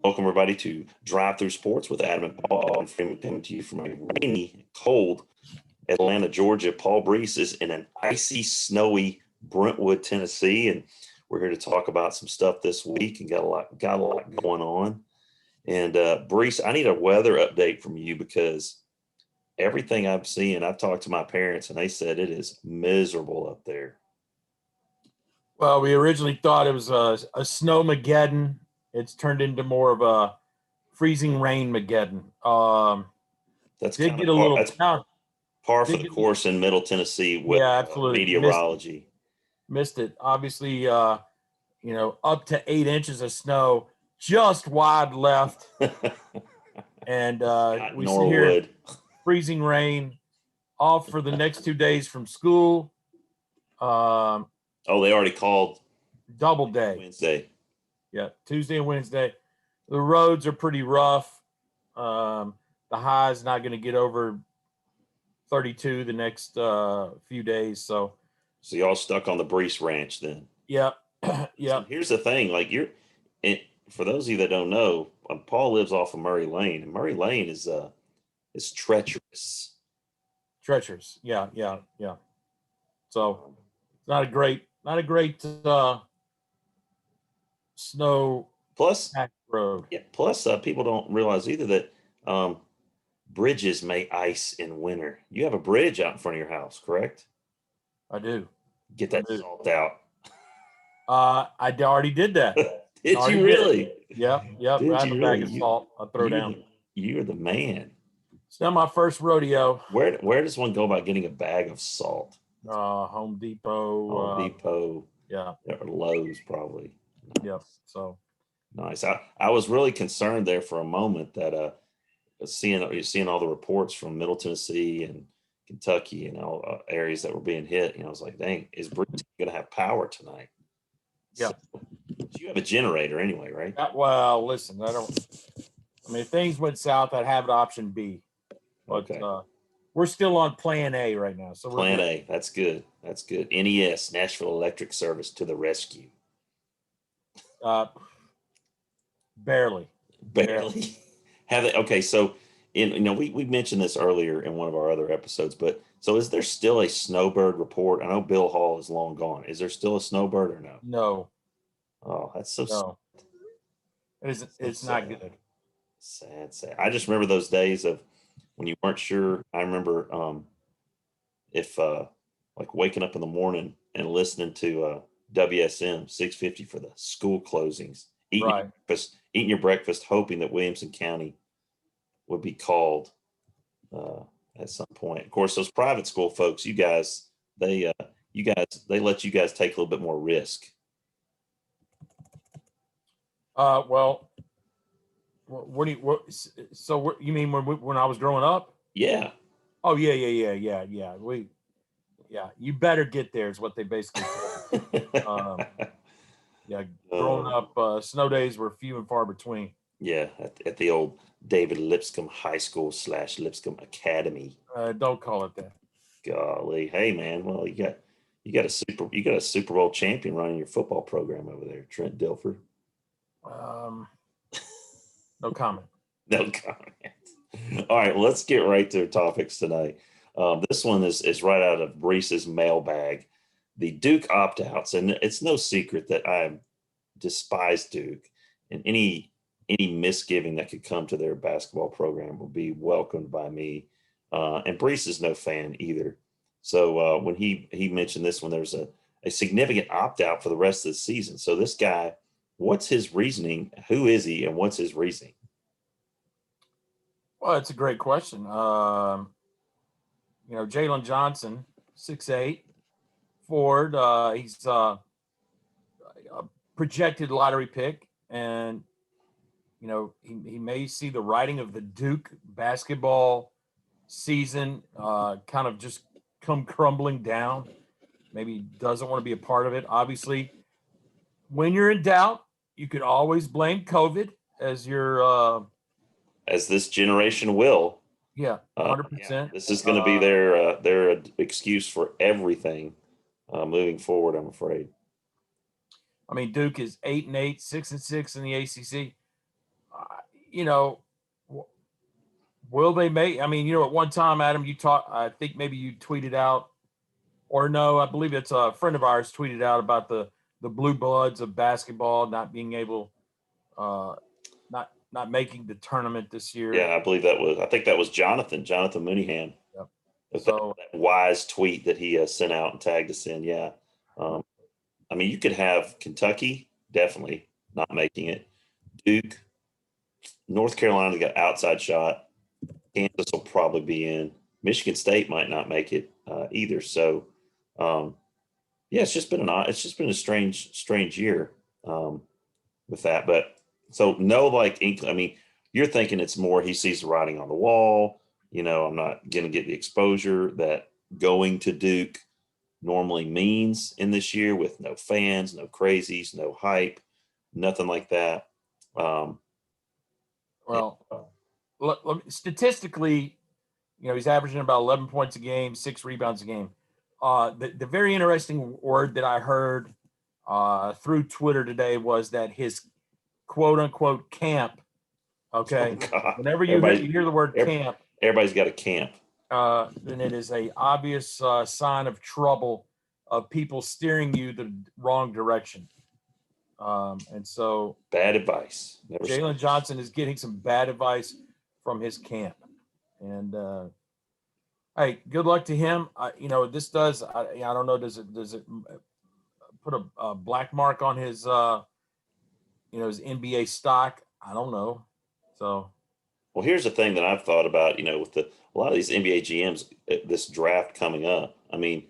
Welcome, everybody, to Drive Through Sports with Adam and Paul. And coming to you from a rainy, cold Atlanta, Georgia. Paul Brees is in an icy, snowy Brentwood, Tennessee, and we're here to talk about some stuff this week and got a lot going on. And Brees, I need a weather update from you because everything I'm seeing, I've talked to my parents and they said it is miserable up there. Well, we originally thought it was a snowmageddon. It's turned into more of a freezing rain-mageddon. That's did kind get of a little that's now, par for the course in Middle Tennessee with yeah, absolutely meteorology. Missed it. Obviously, up to 8 inches of snow, just wide left, and we sit here freezing rain, off for the next 2 days from school. They already called double day Wednesday. Yeah, Tuesday and Wednesday. The roads are pretty rough. The high is not going to get over 32 the next few days. So y'all stuck on the Brees Ranch then? Yep. Yeah. So here's the thing, for those of you that don't know, Paul lives off of Murray Lane, and Murray Lane is treacherous. Treacherous. Yeah. So it's not a great snow road. Yeah. Plus, people don't realize either that bridges may ice in winter. You have a bridge out in front of your house, correct? I do. Get that salt out. I already did that. Did you really? Yep. I have a bag of salt I throw down. You're the man. It's not my first rodeo. Where does one go about getting a bag of salt? Home Depot. Yeah. Or Lowe's probably. Nice. Yep. So nice. I was really concerned there for a moment that seeing all the reports from Middle Tennessee and Kentucky and all areas that were being hit. I was like, dang, is Brees going to have power tonight? Yeah. So, you have a generator anyway, right? Well, listen, if things went south, I'd have it option B. But okay. We're still on plan A right now. So plan A, that's good. NES, Nashville Electric Service, to the rescue. Barely. Okay, so we mentioned this earlier in one of our other episodes, but so is there still a snowbird report? I know Bill Hall is long gone. Is there still a snowbird or no? No. Oh, that's so sad. It's not good. Sad. I just remember those days of when you weren't sure. I remember if like waking up in the morning and listening to WSM 650 for the school closings, eating your breakfast, hoping that Williamson County would be called at some point. Of course, those private school folks, you guys, they let you guys take a little bit more risk. Well, you mean when I was growing up? Yeah. Oh yeah. You better get there is what they basically said. Growing up, snow days were few and far between. Yeah, at the old David Lipscomb High School / Lipscomb Academy. Don't call it that. Golly, hey man, well you got a Super Bowl champion running your football program over there, Trent Dilfer. No comment. No comment. All right, let's get right to topics tonight. This one is right out of Brees's mailbag. The Duke opt-outs, and it's no secret that I despise Duke, and any misgiving that could come to their basketball program will be welcomed by me. And Brees is no fan either. So when he mentioned this one, there's a significant opt-out for the rest of the season. So this guy, what's his reasoning? Who is he, and what's his reasoning? Well, it's a great question. Jalen Johnson, 6'8", Ford. He's a projected lottery pick, and he may see the writing of the Duke basketball season kind of just come crumbling down. Maybe doesn't want to be a part of it. Obviously, when you're in doubt, you could always blame COVID as your as this generation will. Yeah, 100%. This is going to be their excuse for everything moving forward, I'm afraid. I mean, Duke is 8-8, 6-6 in the ACC. you know, will they make? I mean, at one time, Adam, I think maybe you tweeted out, or no, I believe it's a friend of ours tweeted out about the blue bloods of basketball not being able, not making the tournament this year. Yeah, I think that was Jonathan Mooneyham. Yep. With So that wise tweet that he sent out and tagged us in. Yeah. I mean, you could have Kentucky definitely not making it. Duke, North Carolina got outside shot. Kansas will probably be in. Michigan State might not make it either. So, yeah, it's just been a strange year with that. But so no, like, I mean, you're thinking it's more he sees the writing on the wall. I'm not going to get the exposure that going to Duke normally means in this year with no fans, no crazies, no hype, nothing like that. Well, statistically, he's averaging about 11 points a game, 6 rebounds a game. The very interesting word that I heard through Twitter today was that his quote unquote camp. Okay. Oh, whenever you hear the word camp, everybody's got a camp. Then it is a obvious sign of trouble, of people steering you the wrong direction. And so bad advice. Jalen Johnson is getting some bad advice from his camp. And hey, good luck to him. This does, I don't know, does it put a black mark on his his NBA stock? I don't know. So, well, here's the thing that I've thought about, with a lot of these NBA GMs, this draft coming up. I mean,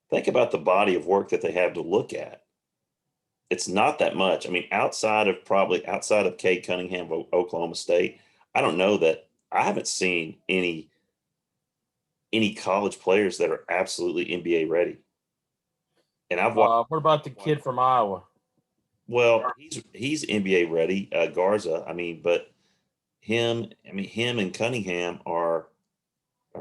think about the body of work that they have to look at. It's not that much. I mean, outside of Cade Cunningham of Oklahoma State, I don't know that I haven't seen any college players that are absolutely NBA ready. And I've watched. What about the kid from Iowa? Well, he's NBA ready, Garza. I mean, but him and Cunningham are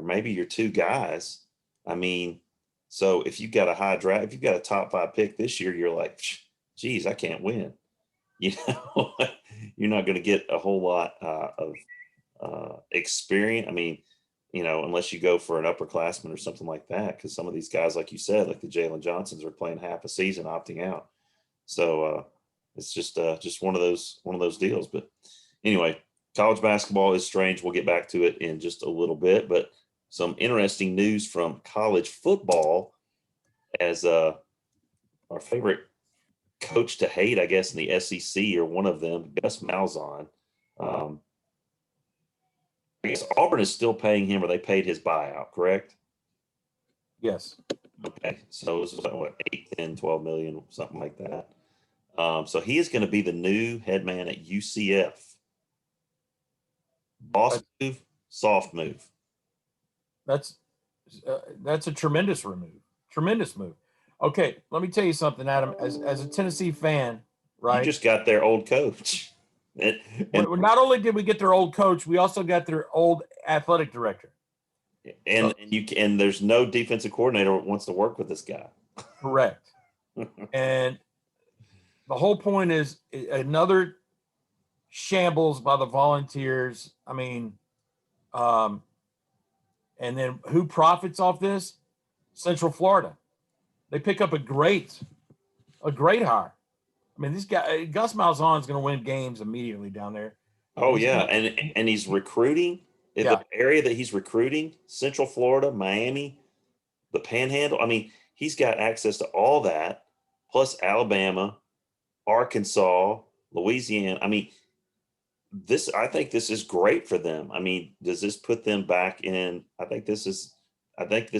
maybe your two guys. I mean, so if you've got a high draft, if you've got a top 5 pick this year, you're like, geez, I can't win. You're not going to get a whole lot of experience. I mean, unless you go for an upperclassman or something like that, because some of these guys, like you said, like the Jalen Johnsons, are playing half a season, opting out. So it's just one of those deals. But anyway, college basketball is strange. We'll get back to it in just a little bit. But some interesting news from college football, as our favorite coach to hate, I guess, in the SEC, or one of them, Gus Malzahn. I guess Auburn is still paying him, or they paid his buyout, correct? Yes. Okay. So it was what, 8, 10, 12 million, something like that. So he is going to be the new head man at UCF. Boss move, soft move. That's a tremendous move. Okay, let me tell you something, Adam. As a Tennessee fan, right? You just got their old coach. And not only did we get their old coach, we also got their old athletic director. And there's no defensive coordinator who wants to work with this guy. Correct. And the whole point is another shambles by the Volunteers. I mean, and then who profits off this? Central Florida. They pick up a great hire. I mean, this guy, Gus Malzahn, is going to win games immediately down there. Oh, yeah. And he's recruiting. In the area that he's recruiting, Central Florida, Miami, the Panhandle. I mean, he's got access to all that, plus Alabama, Arkansas, Louisiana. I mean, I think this is great for them. I mean, does this put them back in? I think this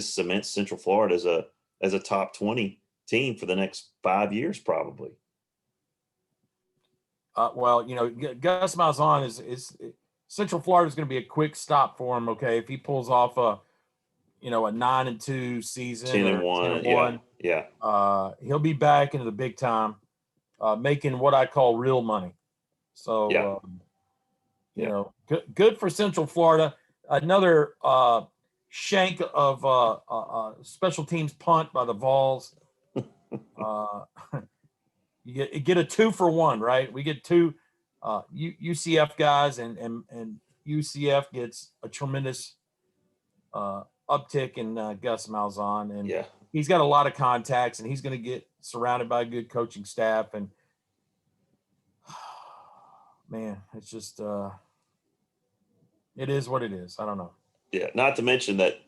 cements Central Florida as a top 20 team for the next 5 years, probably. Well, Gus Malzahn is Central Florida is going to be a quick stop for him. Okay, if he pulls off a 9-2 season, 10-1, yeah, he'll be back into the big time, making what I call real money. So, good for Central Florida. Another shank of special teams punt by the Vols. You get a 2-for-1, right? We get two UCF guys, and UCF gets a tremendous uptick in Gus Malzahn, and Yeah. he's got a lot of contacts, and he's going to get surrounded by a good coaching staff. And man, it's just it is what it is. I don't know. Yeah. Not to mention that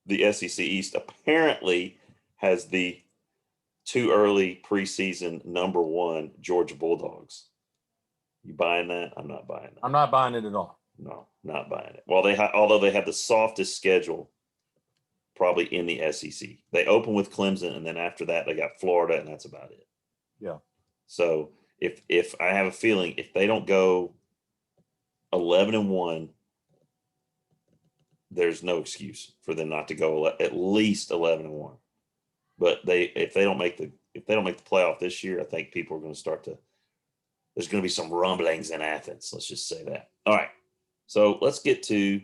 the SEC East apparently has the too early preseason #1 Georgia Bulldogs. You buying that? I'm not buying that. I'm not buying it at all. No, not buying it. Well, although they have the softest schedule probably in the SEC. They open with Clemson, and then after that they got Florida, and that's about it. Yeah. So if I have a feeling if they don't go 11-1, there's no excuse for them not to go at least 11-1. But if they don't make the playoff this year, I think people are going to start to. There's going to be some rumblings in Athens. Let's just say that. All right. So let's get to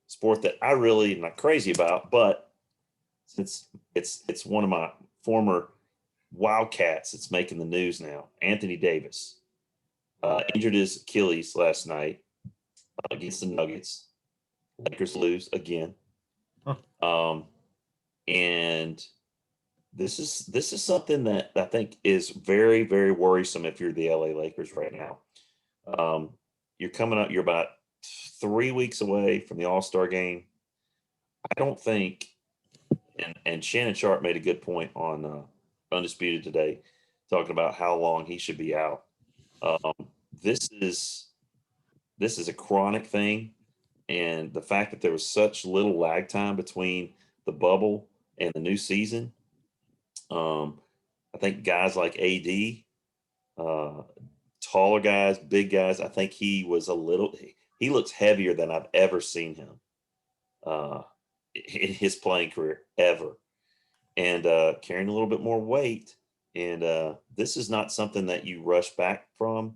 sport that I really am not crazy about, but since it's one of my former Wildcats that's making the news now, Anthony Davis injured his Achilles last night against the Nuggets. Lakers lose again. And this is something that I think is very, very worrisome if you're the LA Lakers right now. You're coming up, you're about 3 weeks away from the All-Star game. I don't think, and Shannon Sharp made a good point on Undisputed today, talking about how long he should be out. This is a chronic thing, and the fact that there was such little lag time between the bubble and the new season, I think guys like AD, taller guys, big guys, I think he looks heavier than I've ever seen him in his playing career ever, and carrying a little bit more weight. And this is not something that you rush back from.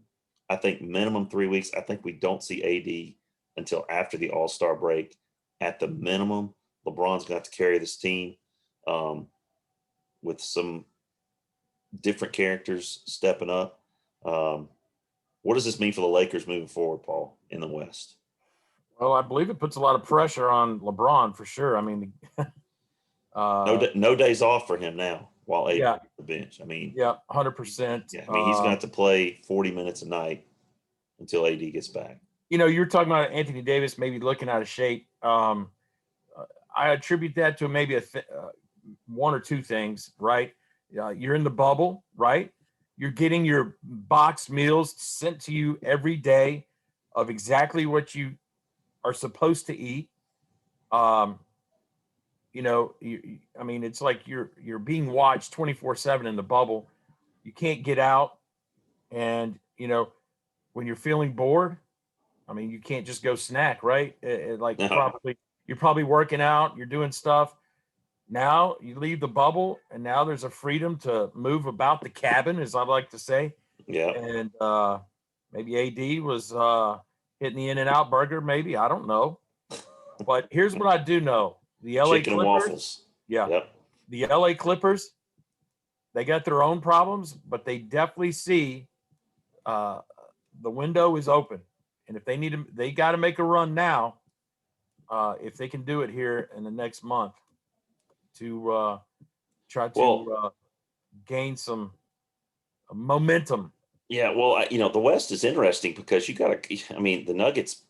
I think minimum 3 weeks. I think we don't see AD until after the All-Star break. At the minimum, LeBron's going to have to carry this team with some different characters stepping up. What does this mean for the Lakers moving forward, Paul, in the West? Well, I believe it puts a lot of pressure on LeBron for sure. I mean, no days off for him now while AD yeah, on the bench. I mean, yeah, 100%. yeah, I mean he's going to have to play 40 minutes a night until AD gets back. You know, you're talking about Anthony Davis maybe looking out of shape. I attribute that to maybe one or two things, right? You're in the bubble, right? You're getting your box meals sent to you every day of exactly what you are supposed to eat. You know, I mean, it's like you're being watched 24/7 in the bubble. You can't get out, and you know, when you're feeling bored, I mean, you can't just go snack, right? No. You're probably working out, you're doing stuff. Now you leave the bubble, and now there's a freedom to move about the cabin, as I like to say. Yeah. And maybe AD was hitting the In-N-Out burger, maybe, I don't know. But here's what I do know: the LA Chicken and Clippers, waffles. yeah, Yep. the LA Clippers, they got their own problems, but they definitely see the window is open, and if they got to make a run now. If they can do it here in the next month to try to gain some momentum. Yeah, well, the West is interesting because I mean, the Nuggets,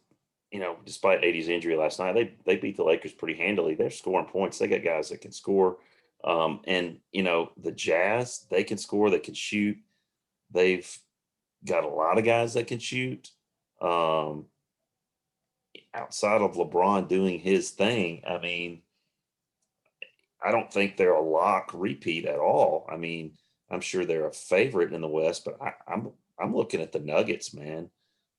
despite AD's injury last night, they beat the Lakers pretty handily. They're scoring points. They got guys that can score. And the Jazz, they can score, they can shoot. They've got a lot of guys that can shoot. Outside of LeBron doing his thing, I mean, I don't think they're a lock repeat at all. I mean, I'm sure they're a favorite in the West, but I'm looking at the Nuggets, man.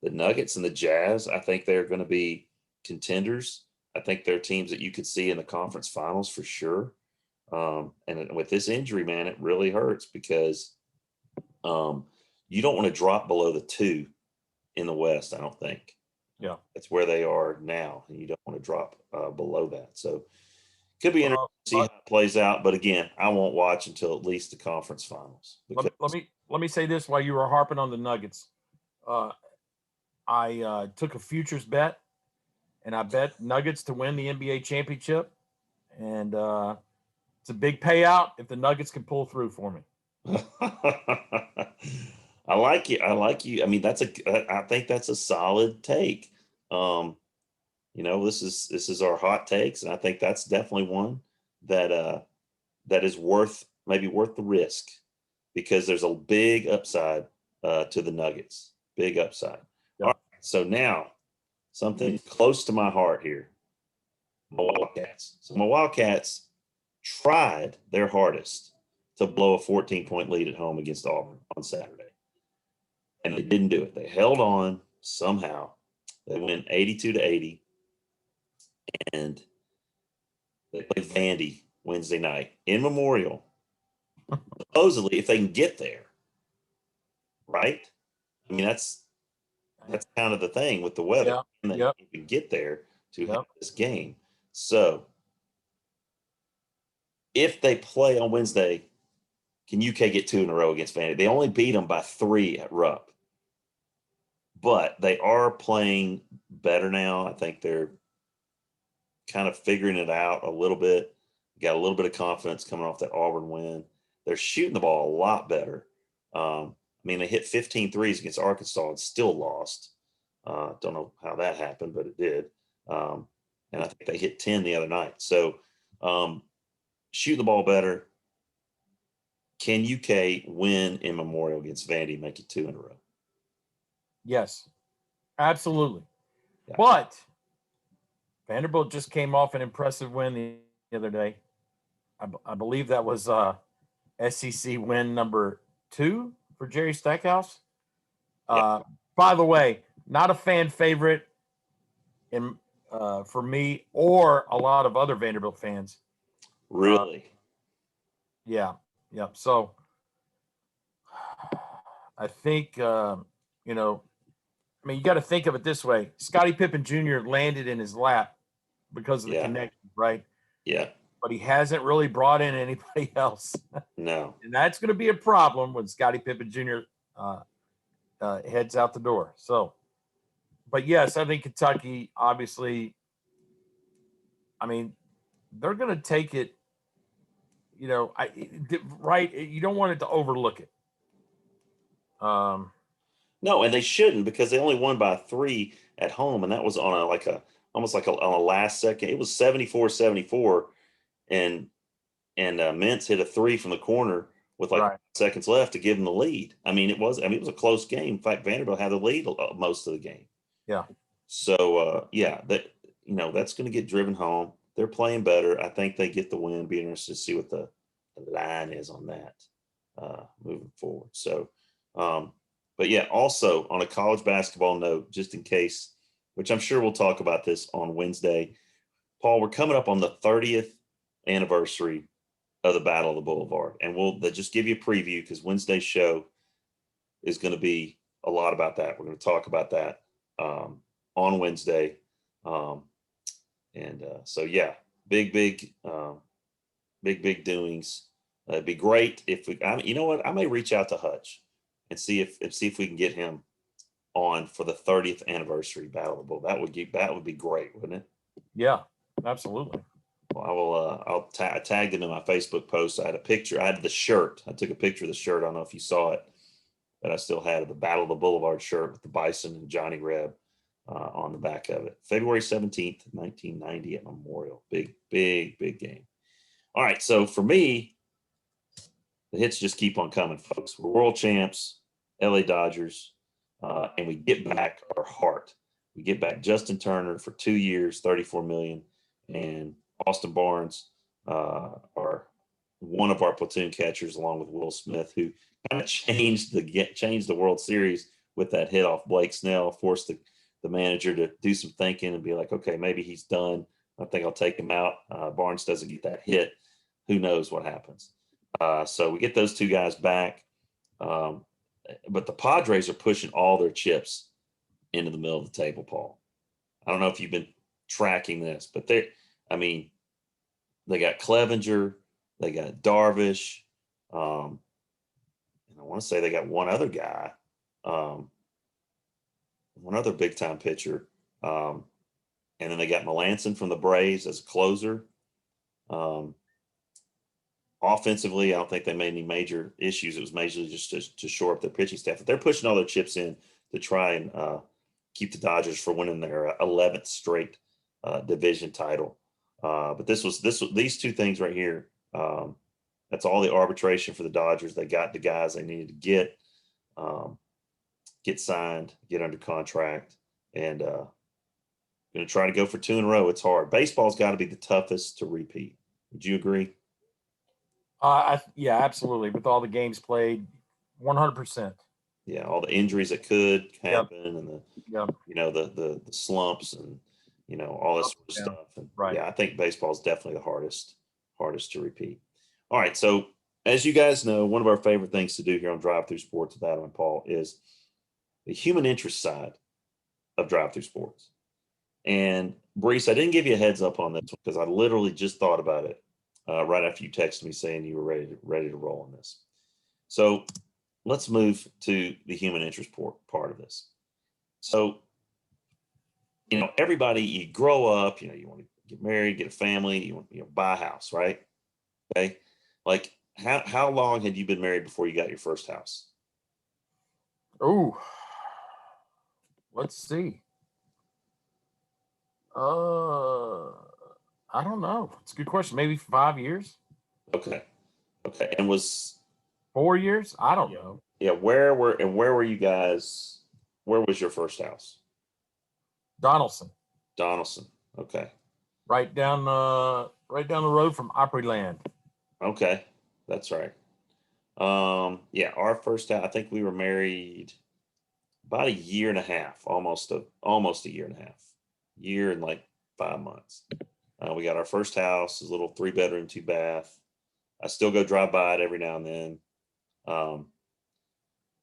The Nuggets and the Jazz, I think they're going to be contenders. I think they're teams that you could see in the conference finals for sure. And with this injury, man, it really hurts because you don't want to drop below the 2 in the West, I don't think. Yeah. That's where they are now, and you don't want to drop below that. So could be interesting to see how it plays out. But again, I won't watch until at least the conference finals. Let me say this while you were harping on the Nuggets. Uh, I took a futures bet, and I bet Nuggets to win the NBA championship, and it's a big payout if the Nuggets can pull through for me. I like you. I like you. I mean, I think that's a solid take. Um, this is our hot takes, and I think that's definitely one that that is maybe worth the risk because there's a big upside to the Nuggets. Big upside. All Yeah. right. So now something close to my heart here. My Wildcats. So my Wildcats tried their hardest to blow a 14-point lead at home against Auburn on Saturday. And they didn't do it. They held on somehow. They went 82-80, and they played Vandy Wednesday night in Memorial. Supposedly, if they can get there, right? I mean, that's kind of the thing with the weather. Yeah. And they Yep. even get there to have Yep. this game. So if they play on Wednesday, can UK get two in a row against Vandy? They only beat them by 3 at Rupp, but they are playing better now. I think they're kind of figuring it out a little bit. Got a little bit of confidence coming off that Auburn win. They're shooting the ball a lot better. I mean, they hit 15 threes against Arkansas and still lost. Don't know how that happened, but it did. And I think they hit 10 the other night. So shooting the ball better. Can UK win in Memorial against Vandy, make it 2 in a row? Yes. Absolutely. Yeah. But Vanderbilt just came off an impressive win the other day. I believe that was SEC win number 2 for Jerry Stackhouse. Yeah. By the way, not a fan favorite in for me or a lot of other Vanderbilt fans. Really? Yeah, yeah. So I think I mean, you got to think of it this way: Scottie Pippen Jr. landed in his lap because of the Yeah. connection, right? Yeah. But he hasn't really brought in anybody else, No. and that's going to be a problem when Scottie Pippen Jr. Uh, heads out the door. So, but yes, I think Kentucky, obviously, I mean, they're going to take it. Right? You don't want it to overlook it. No, and they shouldn't because they only won by 3 at home, and that was on almost like on a last second. It was 74-74, and Mintz hit a 3 from the corner with like Right. seconds left to give them the lead. It was a close game. In fact, Vanderbilt had the lead most of the game. Yeah. So yeah, that's going to get driven home. They're playing better. I think they get the win. Be interested to see what the line is on that moving forward. So, but yeah, also on a college basketball note, just in case, which I'm sure we'll talk about this on Wednesday, Paul, we're coming up on the 30th anniversary of the Battle of the Boulevard, and we'll just give you a preview because Wednesday's show is going to be a lot about that. We're going to talk about that on Wednesday. So yeah, big doings. It'd be great if you know what, I may reach out to Hutch and see if we can get him on for the 30th anniversary Battle of the Bull. That would be great, wouldn't it? Yeah. Absolutely. Well, I tagged him in my Facebook post. I had a picture. I had the shirt. I took a picture of the shirt. I don't know if you saw it, but I still had the Battle of the Boulevard shirt with the Bison and Johnny Reb on the back of it. February 17th, 1990 at Memorial. Big game. All right. So for me, the hits just keep on coming, folks. We're world champs, LA Dodgers, and we get back our heart. We get back Justin Turner for 2 years, $34 million, and Austin Barnes are one of our platoon catchers, along with Will Smith, who kind of changed the World Series with that hit off Blake Snell, forced the manager to do some thinking and be like, okay, maybe he's done. I think I'll take him out. Barnes doesn't get that hit. Who knows what happens? So we get those two guys back. But the Padres are pushing all their chips into the middle of the table, Paul. I don't know if you've been tracking this, but they got Clevenger, they got Darvish, and I want to say they got one other guy. one other big time pitcher. And then they got Melanson from the Braves as a closer. Um, Offensively, I don't think they made any major issues. It was majorly just to shore up their pitching staff. But they're pushing all their chips in to try and keep the Dodgers from winning their 11th straight division title. But these two things right here. That's all the arbitration for the Dodgers. They got the guys they needed to get signed, get under contract, and going to try to go for 2 in a row. It's hard. Baseball's got to be the toughest to repeat. Would you agree? Yeah, absolutely. With all the games played, 100%. Yeah, all the injuries that could happen, Yep. and Yep. the slumps, and all this sort of stuff. And right. Yeah, I think baseball is definitely the hardest to repeat. All right, so as you guys know, one of our favorite things to do here on Drive Through Sports with Adam and Paul is the human interest side of Drive Through Sports. And Brees, I didn't give you a heads up on this one because I literally just thought about it right after you texted me saying you were ready to roll on this. So let's move to the human interest part of this. So, everybody, you grow up, you want to get married, get a family, you want to buy a house, right? Okay. Like how long had you been married before you got your first house? Oh, let's see. I don't know. It's a good question. Maybe 5 years. Okay. And was 4 years? I don't know. Yeah. Where were you guys? Where was your first house? Donaldson. Okay. Right down the road from Opryland. Okay. That's right. Yeah, our first house, I think we were married about a year and a half, almost a year and a half, year and like 5 months. We got our first house, a little 3-bedroom, 2-bath. I still go drive by it every now and then.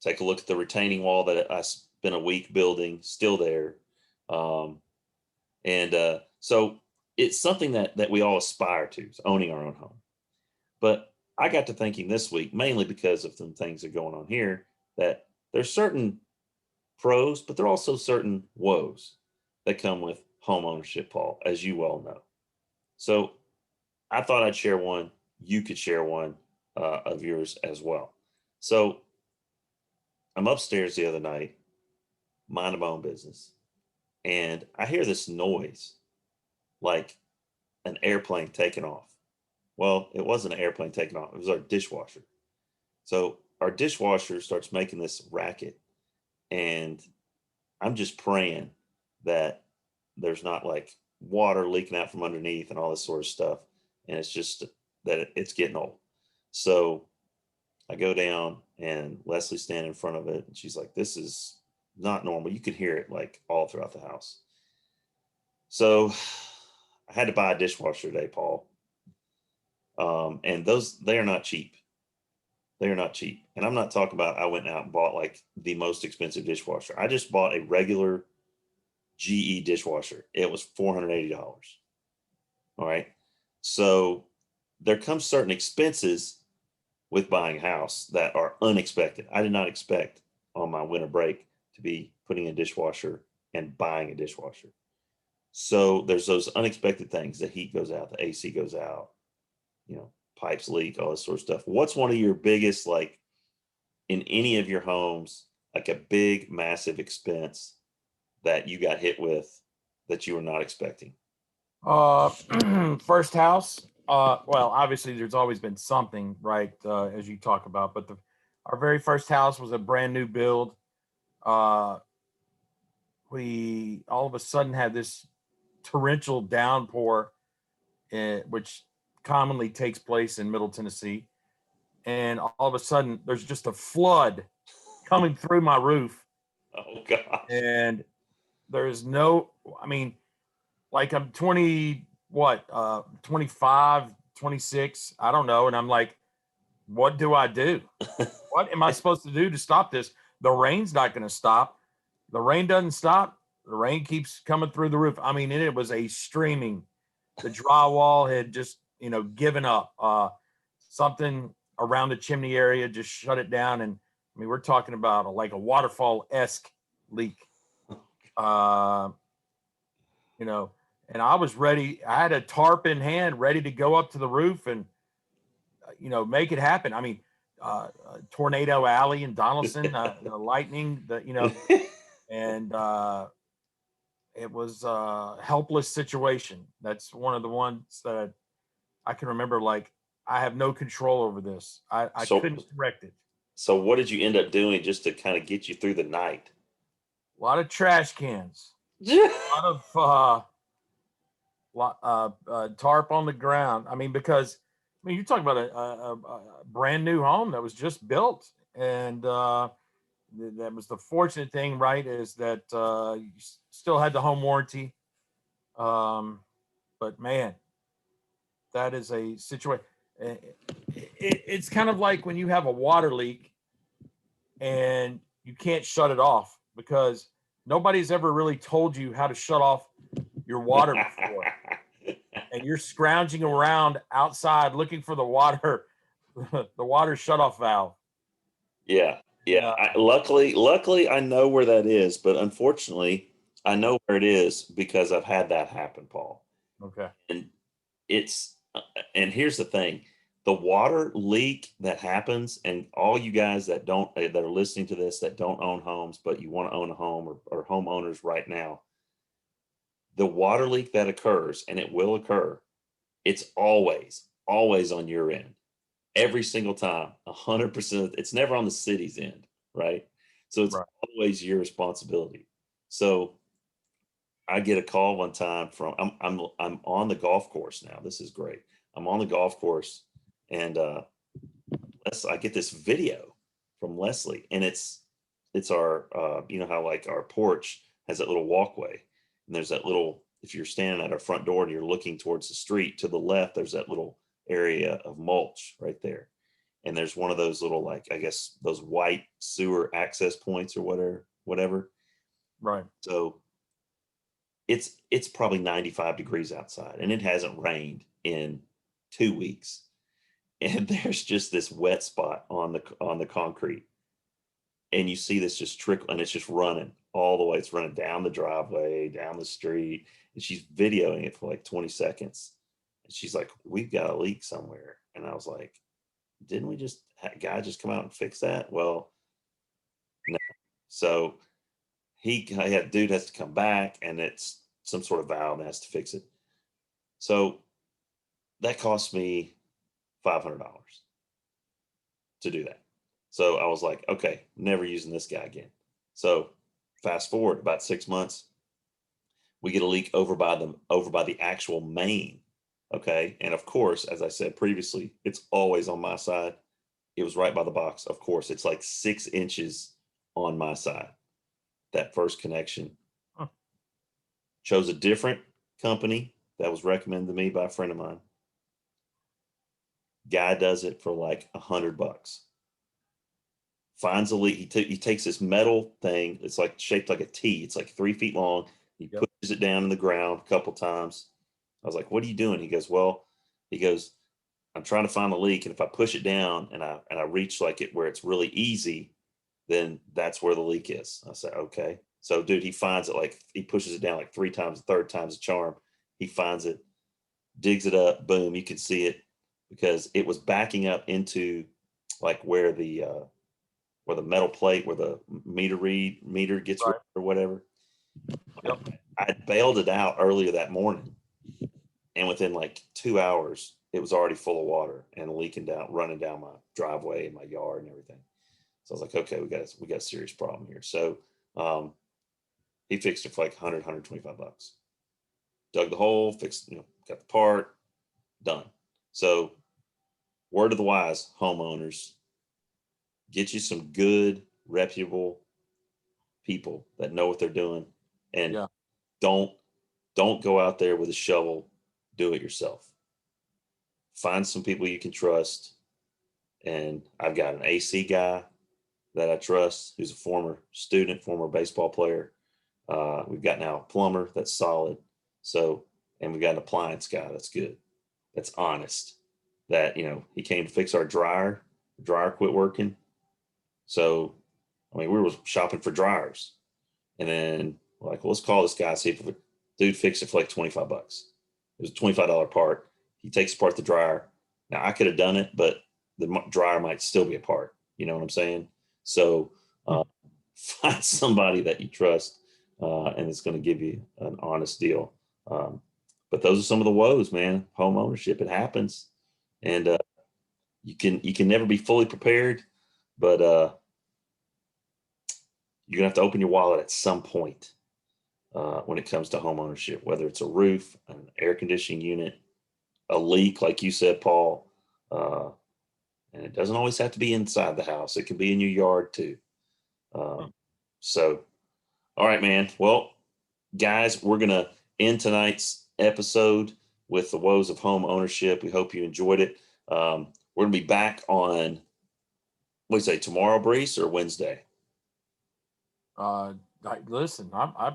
Take a look at the retaining wall that I spent a week building, still there. So it's something that we all aspire to, is owning our own home. But I got to thinking this week, mainly because of some things that are going on here, that there's certain pros, but there are also certain woes that come with home ownership, Paul, as you well know. So I thought I'd share one. You could share one of yours as well. So I'm upstairs the other night, minding my own business, and I hear this noise like an airplane taking off. Well, it wasn't an airplane taking off. It was our dishwasher. So our dishwasher starts making this racket, and I'm just praying that there's not like water leaking out from underneath and all this sort of stuff. And it's just that it's getting old. So I go down, and Leslie's standing in front of it, and she's like, "This is not normal." You could hear it like all throughout the house. So I had to buy a dishwasher today, Paul. And they are not cheap. They are not cheap. And I'm not talking about I went out and bought like the most expensive dishwasher. I just bought a regular GE dishwasher. It was $480. All right. So there comes certain expenses with buying a house that are unexpected. I did not expect on my winter break to be putting a dishwasher and buying a dishwasher. So there's those unexpected things. The heat goes out, the AC goes out, pipes leak, all this sort of stuff. What's one of your biggest, like in any of your homes, like a big, massive expense that you got hit with that you were not expecting? First house. Well, obviously there's always been something, right? As you talk about, but our very first house was a brand new build. We all of a sudden had this torrential downpour, which commonly takes place in Middle Tennessee. And all of a sudden there's just a flood coming through my roof. Oh gosh. And there's like I'm 25, 26, I don't know. And I'm like, what do I do? What am I supposed to do to stop this? The rain's not going to stop. The rain doesn't stop. The rain keeps coming through the roof. I mean, it was a streaming. The drywall had just, given up. Something around the chimney area just shut it down. And I mean, we're talking about like a waterfall-esque leak. Uh, you know, and I was ready. I had a tarp in hand, ready to go up to the roof and, make it happen. I mean, Tornado Alley and Donaldson, the lightning, and it was a helpless situation. That's one of the ones that I can remember. Like, I have no control over this. I So, couldn't correct it. so what did you end up doing just to kind of get you through the night? A lot of trash cans, a lot of tarp on the ground. I mean, because you're talking about a brand new home that was just built, and that was the fortunate thing, right? Is that you still had the home warranty, but man, that is a situation. It's kind of like when you have a water leak and you can't shut it off because nobody's ever really told you how to shut off your water before. And you're scrounging around outside looking for the water, the water shutoff valve. Yeah, And, yeah. Luckily, I know where that is, but unfortunately, I know where it is because I've had that happen, Paul. okay. And it's and here's the thing: the water leak that happens, and all you guys that don't that are listening to this that don't own homes, but you want to own a home or homeowners right now, the water leak that occurs, and it will occur, it's always on your end every single time, 100%. It's never on the city's end, right? So it's Right. always your responsibility. So I get a call one time from I'm on the golf course now. This is great. I'm on the golf course, and I get this video from Leslie, and it's our you know how like our porch has that little walkway, and there's that little, if you're standing at our front door and you're looking towards the street, to the left there's that little area of mulch right there, and there's one of those little, like, I guess those white sewer access points or whatever. Right. So it's probably 95 degrees outside, and it hasn't rained in 2 weeks, and there's just this wet spot on the concrete, and you see this just trickle, and it's just running all the way. It's running down the driveway, down the street, and she's videoing it for like 20 seconds. And she's like, "We've got a leak somewhere." And I was like, "Didn't we just guy just come out and fix that?" Well, no. So dude has to come back, and it's some sort of valve and has to fix it. So that cost me $500 to do that. So I was like, okay, never using this guy again. So fast forward about 6 months, we get a leak over by the actual main. Okay. And of course, as I said previously, it's always on my side. It was right by the box. Of course, it's like 6 inches on my side. That first connection. Huh. Chose a different company that was recommended to me by a friend of mine. Guy does it for like $100. Finds a leak. He takes this metal thing. It's like shaped like a T. It's like 3 feet long. He Yep. pushes it down in the ground a couple times. I was like, "What are you doing?" He goes, "Well," he goes, "I'm trying to find a leak, and if I push it down and I reach like it where it's really easy, then that's where the leak is." I said, "Okay." So, dude, he finds it, like he pushes it down like 3 times. The third time's a charm. He finds it, digs it up. Boom! You can see it because it was backing up into like where the metal plate, where the meter gets Right. or whatever. Yep. I bailed it out earlier that morning, and within like 2 hours, it was already full of water and leaking down, running down my driveway and my yard and everything. So I was like, okay, we got a serious problem here. So um, he fixed it for like 125 bucks. Dug the hole, fixed, got the part, done. So word of the wise, homeowners, get you some good, reputable people that know what they're doing, and Yeah. don't don't go out there with a shovel. Do it yourself. Find some people you can trust. And I've got an AC guy that I trust, who's a former student, former baseball player. We've got now a plumber that's solid. So, and we've got an appliance guy that's good, that's honest. That, he came to fix our dryer. The dryer quit working. So, I mean, we were shopping for dryers, and then Like, well, let's call this guy, see if the dude fixed it for like $25. It was a $25 part. He takes apart the dryer. Now I could have done it, but the dryer might still be apart. You know what I'm saying? So find somebody that you trust, and it's going to give you an honest deal. But those are some of the woes, man. Home ownership, it happens, and you can never be fully prepared, but you're gonna have to open your wallet at some point when it comes to home ownership, whether it's a roof, an air conditioning unit, a leak, like you said, Paul. Uh, and it doesn't always have to be inside the house; it can be in your yard too. So, all right, man. Well, guys, we're gonna end tonight's episode with the woes of home ownership. We hope you enjoyed it. We're gonna be back on, what do you say, tomorrow, Brees, or Wednesday? Listen, I'm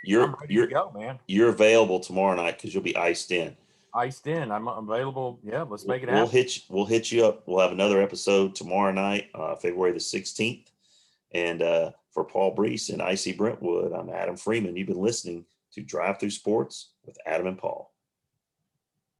You're ready to you're go, man. you're available tomorrow night because you'll be iced in. Iced in. I'm available. Yeah, let's make it We'll happen. we'll hit you up. We'll have another episode tomorrow night, February the 16th. And for Paul Brees and Icy Brentwood, I'm Adam Freeman. You've been listening to Drive Through Sports with Adam and Paul.